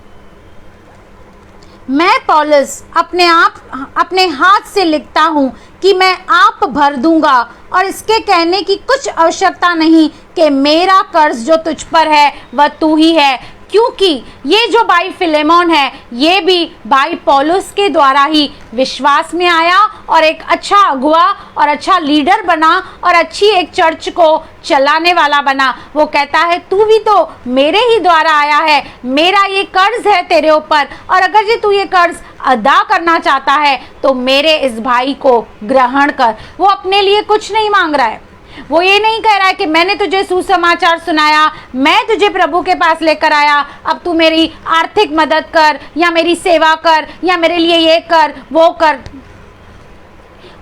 मैं पौलुस अपने हाथ से लिखता हूँ कि मैं आप भर दूंगा और इसके कहने की कुछ आवश्यकता नहीं कि मेरा कर्ज जो तुझ पर है वह तू ही है, क्योंकि ये जो भाई फिलेमोन है ये भी भाई पौलुस के द्वारा ही विश्वास में आया और एक अच्छा अगुआ और अच्छा लीडर बना और अच्छी एक चर्च को चलाने वाला बना। वो कहता है तू भी तो मेरे ही द्वारा आया है, मेरा ये कर्ज है तेरे ऊपर, और अगर ये तू ये कर्ज अदा करना चाहता है तो मेरे इस भाई को ग्रहण कर। वो अपने लिए कुछ नहीं मांग रहा है, वो ये नहीं कह रहा है कि मैंने तुझे सुसमाचार सुनाया, मैं तुझे प्रभु के पास लेकर आया, अब तू मेरी आर्थिक मदद कर या मेरी सेवा कर या मेरे लिए ये कर वो कर।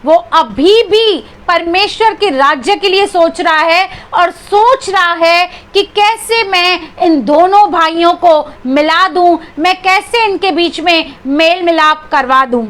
वो अभी भी परमेश्वर के राज्य के लिए सोच रहा है और सोच रहा है कि कैसे मैं इन दोनों भाइयों को मिला दूं, मैं कैसे इनके बीच में मेल मिलाप करवा दूं।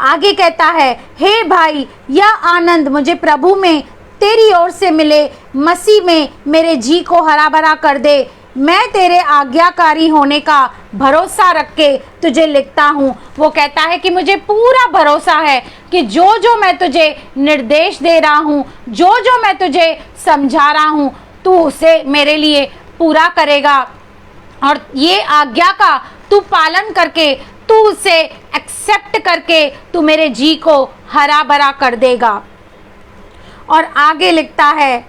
आगे कहता है, हे भाई, यह आनंद मुझे प्रभु में तेरी ओर से मिले, मसीह में मेरे जी को हरा भरा कर दे। मैं तेरे आज्ञाकारी होने का भरोसा रख के तुझे लिखता हूँ। वो कहता है कि मुझे पूरा भरोसा है कि जो जो मैं तुझे निर्देश दे रहा हूँ, जो जो मैं तुझे समझा रहा हूँ, तू उसे मेरे लिए पूरा करेगा और ये आज्ञा का तू पालन करके, तू उसे एक्सेप्ट करके तू मेरे जी को हरा भरा कर देगा। और आगे लिखता है,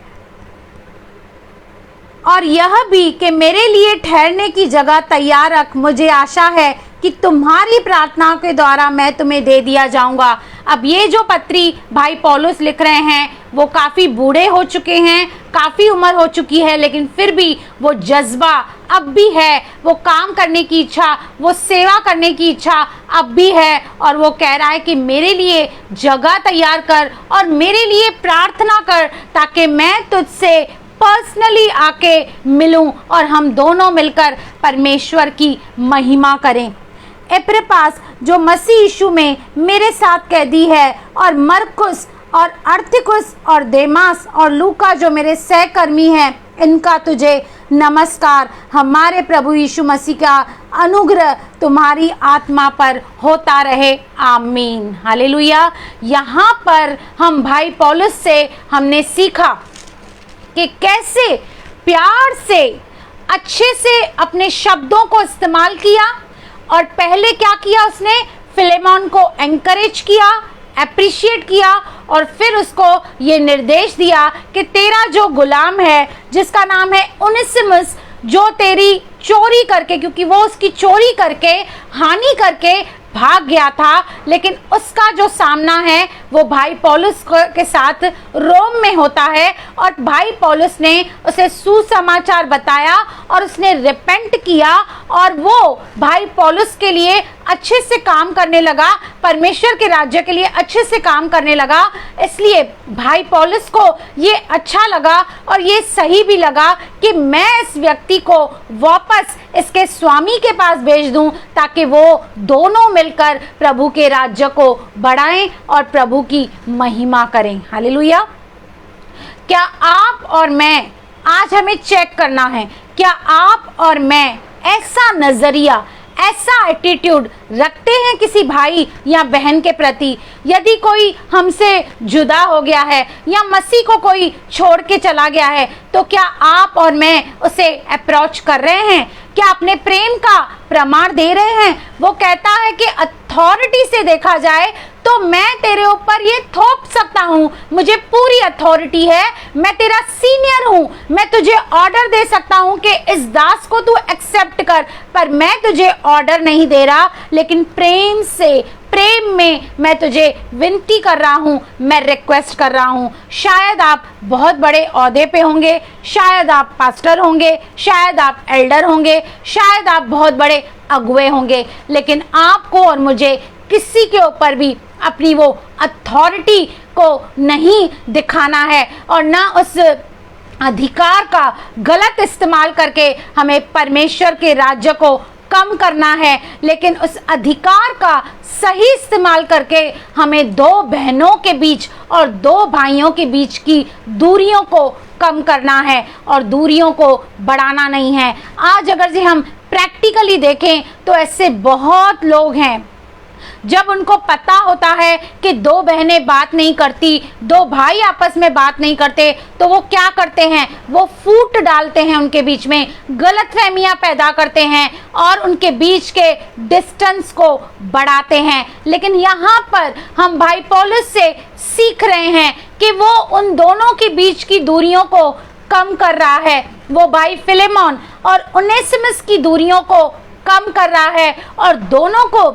और यह भी कि मेरे लिए ठहरने की जगह तैयार रख। मुझे आशा है कि तुम्हारी प्रार्थनाओं के द्वारा मैं तुम्हें दे दिया जाऊंगा। अब ये जो पत्री भाई पौलुस लिख रहे हैं वो काफ़ी बूढ़े हो चुके हैं, काफ़ी उम्र हो चुकी है, लेकिन फिर भी वो जज्बा अब भी है, वो काम करने की इच्छा, वो सेवा करने की इच्छा अब भी है। और वो कह रहा है कि मेरे लिए जगह तैयार कर और मेरे लिए प्रार्थना कर, ताकि मैं तुझसे पर्सनली आके मिलूं और हम दोनों मिलकर परमेश्वर की महिमा करें। एप्रिपास जो मसीह यीशु में मेरे साथ कैदी है, और मरकुस और अर्थिकुस और देमास और लूका जो मेरे सहकर्मी हैं, इनका तुझे नमस्कार। हमारे प्रभु यीशु मसीह का अनुग्रह तुम्हारी आत्मा पर होता रहे, आमीन, हालेलुया। यहाँ पर हम भाई पौलुस से हमने सीखा कि कैसे प्यार से, अच्छे से अपने शब्दों को इस्तेमाल किया। और पहले क्या किया उसने, फिलेमोन को एनकरेज किया, एप्रिशिएट किया, और फिर उसको ये निर्देश दिया कि तेरा जो गुलाम है जिसका नाम है उनेसिमुस, जो तेरी चोरी करके, क्योंकि वो उसकी चोरी करके, हानि करके भाग गया था, लेकिन उसका जो सामना है वो भाई पौलुस के साथ रोम में होता है। और भाई पौलुस ने उसे सुसमाचार बताया और उसने रिपेंट किया और वो भाई पौलुस के लिए अच्छे से काम करने लगा, परमेश्वर के राज्य के लिए अच्छे से काम करने लगा। इसलिए भाई पौलुस को ये अच्छा लगा और ये सही भी लगा कि मैं इस व्यक्ति को वापस इसके स्वामी के पास भेज दूं, ताकि वो दोनों मिलकर प्रभु के राज्य को बढ़ाएं और प्रभु की महिमा करें, हालेलुया। क्या आप और मैं, आज हमें चेक करना है, क्या आप और मैं ऐसा नजरिया, ऐसा एटीट्यूड रखते हैं किसी भाई या बहन के प्रति? यदि कोई हमसे जुदा हो गया है या मसीह को कोई छोड़ के चला गया है, तो क्या आप और मैं उसे अप्रोच कर रहे हैं? क्या अपने प्रेम का प्रमाण दे रहे हैं? वो कहता है कि अथॉरिटी से देखा जाए तो मैं तेरे ऊपर ये थोप सकता हूँ, मुझे पूरी अथॉरिटी है, मैं तेरा सीनियर हूँ, मैं तुझे ऑर्डर दे सकता हूँ कि इस दास को तू एक्सेप्ट कर, पर मैं तुझे ऑर्डर नहीं दे रहा, लेकिन प्रेम से, प्रेम में मैं तुझे विनती कर रहा हूँ, मैं रिक्वेस्ट कर रहा हूँ। शायद आप बहुत बड़े ओहदे पे होंगे, शायद आप पास्टर होंगे, शायद आप एल्डर होंगे, शायद आप बहुत बड़े अगुवे होंगे, लेकिन आपको और मुझे किसी के ऊपर भी अपनी वो अथॉरिटी को नहीं दिखाना है और ना उस अधिकार का गलत इस्तेमाल करके हमें परमेश्वर के राज्य को कम करना है, लेकिन उस अधिकार का सही इस्तेमाल करके हमें दो बहनों के बीच और दो भाइयों के बीच की दूरियों को कम करना है और दूरियों को बढ़ाना नहीं है। आज अगर जी हम प्रैक्टिकली देखें तो ऐसे बहुत लोग हैं, जब उनको पता होता है कि दो बहनें बात नहीं करती, दो भाई आपस में बात नहीं करते, तो वो क्या करते हैं, वो फूट डालते हैं उनके बीच में, गलतफहमियां पैदा करते हैं और उनके बीच के डिस्टेंस को बढ़ाते हैं। लेकिन यहाँ पर हम भाई पौलुस से सीख रहे हैं कि वो उन दोनों के बीच की दूरियों को कम कर रहा है, वो भाई फिलेमोन और उनेसिमुस की दूरियों को कम कर रहा है और दोनों को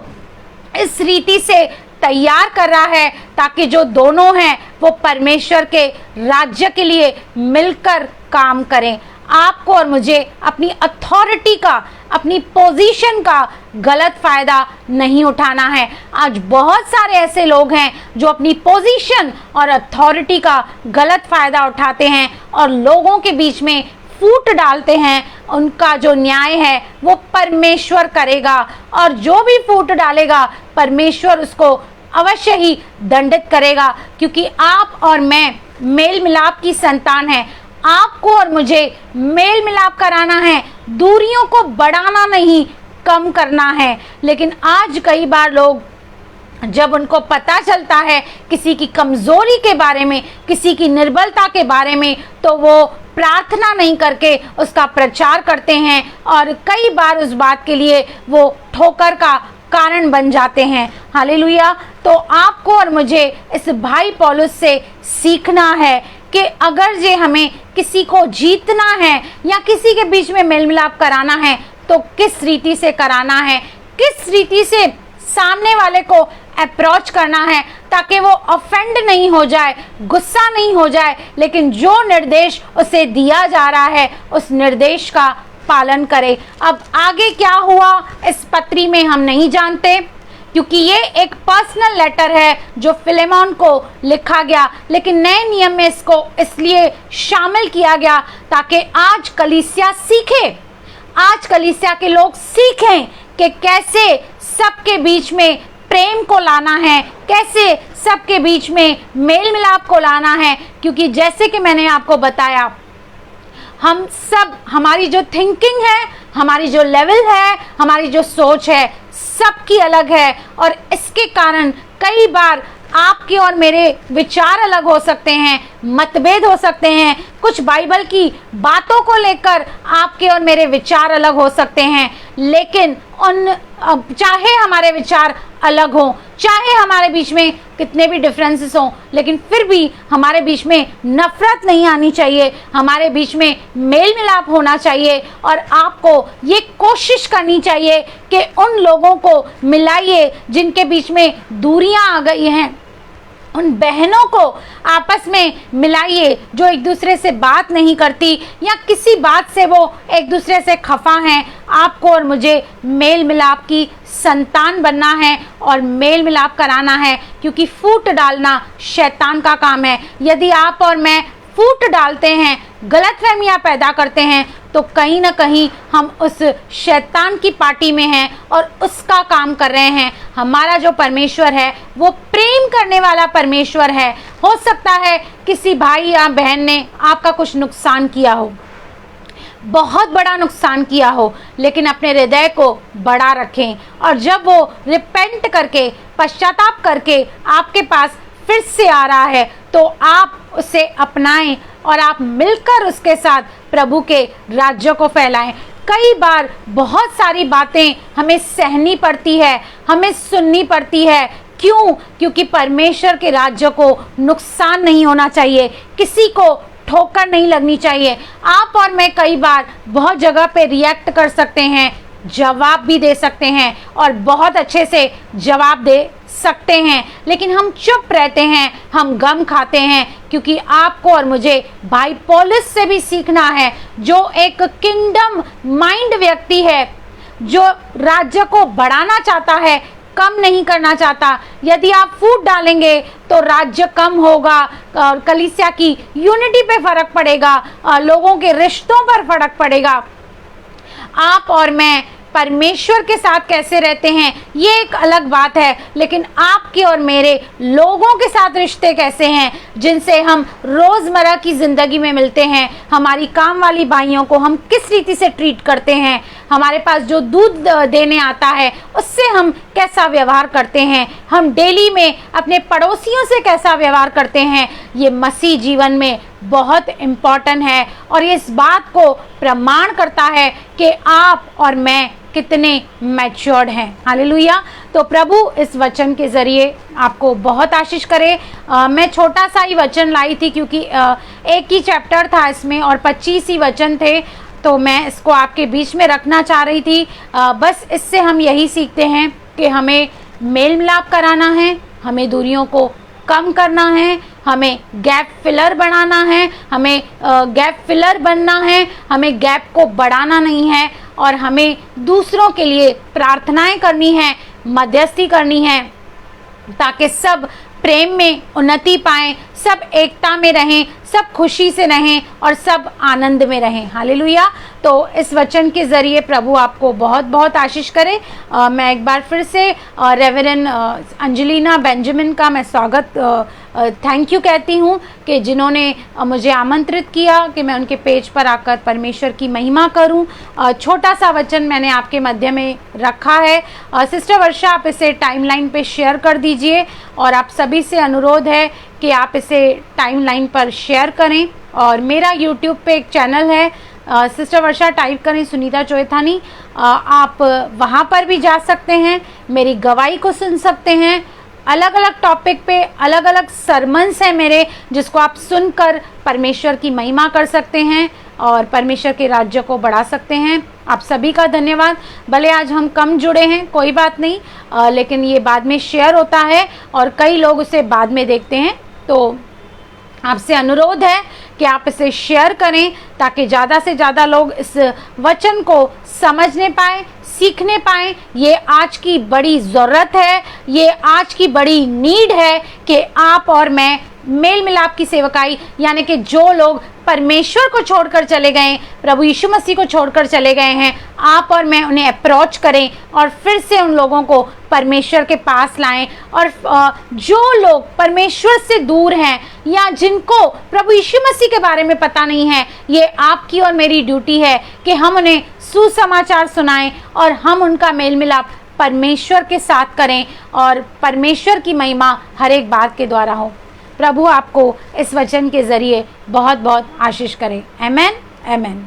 इस रीति से तैयार कर रहा है ताकि जो दोनों हैं वो परमेश्वर के राज्य के लिए मिलकर काम करें। आपको और मुझे अपनी अथॉरिटी का, अपनी पोजीशन का गलत फायदा नहीं उठाना है। आज बहुत सारे ऐसे लोग हैं जो अपनी पोजीशन और अथॉरिटी का गलत फायदा उठाते हैं और लोगों के बीच में फूट डालते हैं। उनका जो न्याय है वो परमेश्वर करेगा और जो भी फूट डालेगा परमेश्वर उसको अवश्य ही दंडित करेगा, क्योंकि आप और मैं मेल मिलाप की संतान है। आपको और मुझे मेल मिलाप कराना है, दूरियों को बढ़ाना नहीं, कम करना है। लेकिन आज कई बार लोग, जब उनको पता चलता है किसी की कमजोरी के बारे में, किसी की निर्बलता के बारे में, तो वो प्रार्थना नहीं करके उसका प्रचार करते हैं और कई बार उस बात के लिए वो ठोकर का कारण बन जाते हैं। हालेलुया। तो आपको और मुझे इस भाई पौलुस से सीखना है कि अगर जे हमें किसी को जीतना है या किसी के बीच में मेल मिलाप कराना है तो किस रीति से कराना है, किस रीति से सामने वाले को अप्रोच करना है ताकि वो ऑफेंड नहीं हो जाए, गुस्सा नहीं हो जाए, लेकिन जो निर्देश उसे दिया जा रहा है उस निर्देश का पालन करे। अब आगे क्या हुआ इस पत्री में हम नहीं जानते, क्योंकि ये एक पर्सनल लेटर है जो फिलेमोन को लिखा गया, लेकिन नए नियम में इसको इसलिए शामिल किया गया ताकि आज कलीसिया सीखे, आज कलीसिया के लोग सीखें कि कैसे सबके बीच में प्रेम को लाना है, कैसे सबके बीच में मेल मिलाप को लाना है। क्योंकि जैसे कि मैंने आपको बताया, हम सब, हमारी जो थिंकिंग है, हमारी जो लेवल है, हमारी जो सोच है, सबकी अलग है और इसके कारण कई बार आपके और मेरे विचार अलग हो सकते हैं, मतभेद हो सकते हैं, कुछ बाइबल की बातों को लेकर आपके और मेरे विचार अलग हो सकते हैं। लेकिन चाहे हमारे विचार अलग हों, चाहे हमारे बीच में कितने भी डिफरेंसेस हों, लेकिन फिर भी हमारे बीच में नफरत नहीं आनी चाहिए, हमारे बीच में मेल मिलाप होना चाहिए। और आपको ये कोशिश करनी चाहिए कि उन लोगों को मिलाइए जिनके बीच में दूरियां आ गई हैं, उन बहनों को आपस में मिलाइए जो एक दूसरे से बात नहीं करती या किसी बात से वो एक दूसरे से खफा हैं। आपको और मुझे मेल मिलाप की संतान बनना है और मेल मिलाप कराना है, क्योंकि फूट डालना शैतान का काम है। यदि आप और मैं फूट डालते हैं, गलतफहमियां पैदा करते हैं, तो कहीं ना कहीं हम उस शैतान की पार्टी में हैं और उसका काम कर रहे हैं। हमारा जो परमेश्वर है वो प्रेम करने वाला परमेश्वर है। हो सकता है किसी भाई या बहन ने आपका कुछ नुकसान किया हो, बहुत बड़ा नुकसान किया हो, लेकिन अपने हृदय को बड़ा रखें और जब वो रिपेंट करके, पश्चाताप करके आपके पास फिर से आ रहा है तो आप उसे अपनाएं और आप मिलकर उसके साथ प्रभु के राज्य को फैलाएं। कई बार बहुत सारी बातें हमें सहनी पड़ती है, हमें सुननी पड़ती है। क्यों? क्योंकि परमेश्वर के राज्य को नुकसान नहीं होना चाहिए, किसी को ठोकर नहीं लगनी चाहिए। आप और मैं कई बार बहुत जगह पे रिएक्ट कर सकते हैं, जवाब भी दे सकते हैं और बहुत अच्छे से जवाब दे सकते हैं, लेकिन हम चुप रहते हैं, हम गम खाते हैं। क्योंकि आपको और मुझे भाई पौलुस से भी सीखना है, जो एक किंगडम माइंड व्यक्ति है, जो राज्य को बढ़ाना चाहता है, कम नहीं करना चाहता। यदि आप फूट डालेंगे तो राज्य कम होगा और कलीसिया की यूनिटी पे फर्क पड़ेगा, लोगों के रिश्तों पर फर्क पड़ेगा। आप और मैं परमेश्वर के साथ कैसे रहते हैं ये एक अलग बात है, लेकिन आपके और मेरे लोगों के साथ रिश्ते कैसे हैं, जिनसे हम रोज़मर्रा की ज़िंदगी में मिलते हैं, हमारी काम वाली भाइयों को हम किस रीति से ट्रीट करते हैं, हमारे पास जो दूध देने आता है उससे हम कैसा व्यवहार करते हैं, हम डेली में अपने पड़ोसियों से कैसा व्यवहार करते हैं, ये मसीह जीवन में बहुत इम्पॉर्टेंट है। और ये इस बात को प्रमाण करता है कि आप और मैं कितने मैच्योर्ड हैं। हालेलुया। तो प्रभु इस वचन के ज़रिए आपको बहुत आशीष करे। मैं छोटा सा ही वचन लाई थी क्योंकि एक ही चैप्टर था इसमें और 25 ही वचन थे, तो मैं इसको आपके बीच में रखना चाह रही थी। बस इससे हम यही सीखते हैं कि हमें मेल मिलाप कराना है, हमें दूरियों को कम करना है, हमें गैप फिलर बनाना है, हमें गैप फिलर बनना है, हमें गैप को बढ़ाना नहीं है, और हमें दूसरों के लिए प्रार्थनाएं करनी है, मध्यस्थी करनी है, ताकि सब प्रेम में उन्नति पाएं, सब एकता में रहें, सब खुशी से रहें और सब आनंद में रहें। हालेलुया। तो इस वचन के ज़रिए प्रभु आपको बहुत बहुत आशीष करे। मैं एक बार फिर से रेवरेंड अंजलिना बेंजामिन का मैं स्वागत थैंक यू कहती हूँ कि जिन्होंने मुझे आमंत्रित किया कि मैं उनके पेज पर आकर परमेश्वर की महिमा करूँ। छोटा सा वचन मैंने आपके मध्य में रखा है। सिस्टर वर्षा, आप इसे टाइमलाइन पे शेयर कर दीजिए, और आप सभी से अनुरोध है कि आप इसे टाइमलाइन पर शेयर करें। और मेरा यूट्यूब पे एक चैनल है, सिस्टर वर्षा टाइप करें, सुनीता चोएथानी, आप वहाँ पर भी जा सकते हैं, मेरी गवाही को सुन सकते हैं। अलग अलग टॉपिक पे अलग अलग सरमन्स हैं मेरे, जिसको आप सुनकर परमेश्वर की महिमा कर सकते हैं और परमेश्वर के राज्य को बढ़ा सकते हैं। आप सभी का धन्यवाद। भले आज हम कम जुड़े हैं, कोई बात नहीं, लेकिन ये बाद में शेयर होता है और कई लोग उसे बाद में देखते हैं। तो आपसे अनुरोध है कि आप इसे शेयर करें, ताकि ज़्यादा से ज़्यादा लोग इस वचन को समझने पाएँ, सीखने पाएँ। ये आज की बड़ी ज़रूरत है, ये आज की बड़ी नीड है कि आप और मैं मेल मिलाप की सेवकाई, यानी कि जो लोग परमेश्वर को छोड़कर चले गए, प्रभु यीशु मसीह को छोड़कर चले गए हैं, आप और मैं उन्हें अप्रोच करें और फिर से उन लोगों को परमेश्वर के पास लाएं। और जो लोग परमेश्वर से दूर हैं या जिनको प्रभु यीशु मसीह के बारे में पता नहीं है, ये आपकी और मेरी ड्यूटी है कि हम उन्हें सुसमाचार सुनाएं और हम उनका मेल मिलाप परमेश्वर के साथ करें और परमेश्वर की महिमा हर एक बात के द्वारा हो। प्रभु आपको इस वचन के ज़रिए बहुत बहुत आशीष करे। आमेन, आमेन।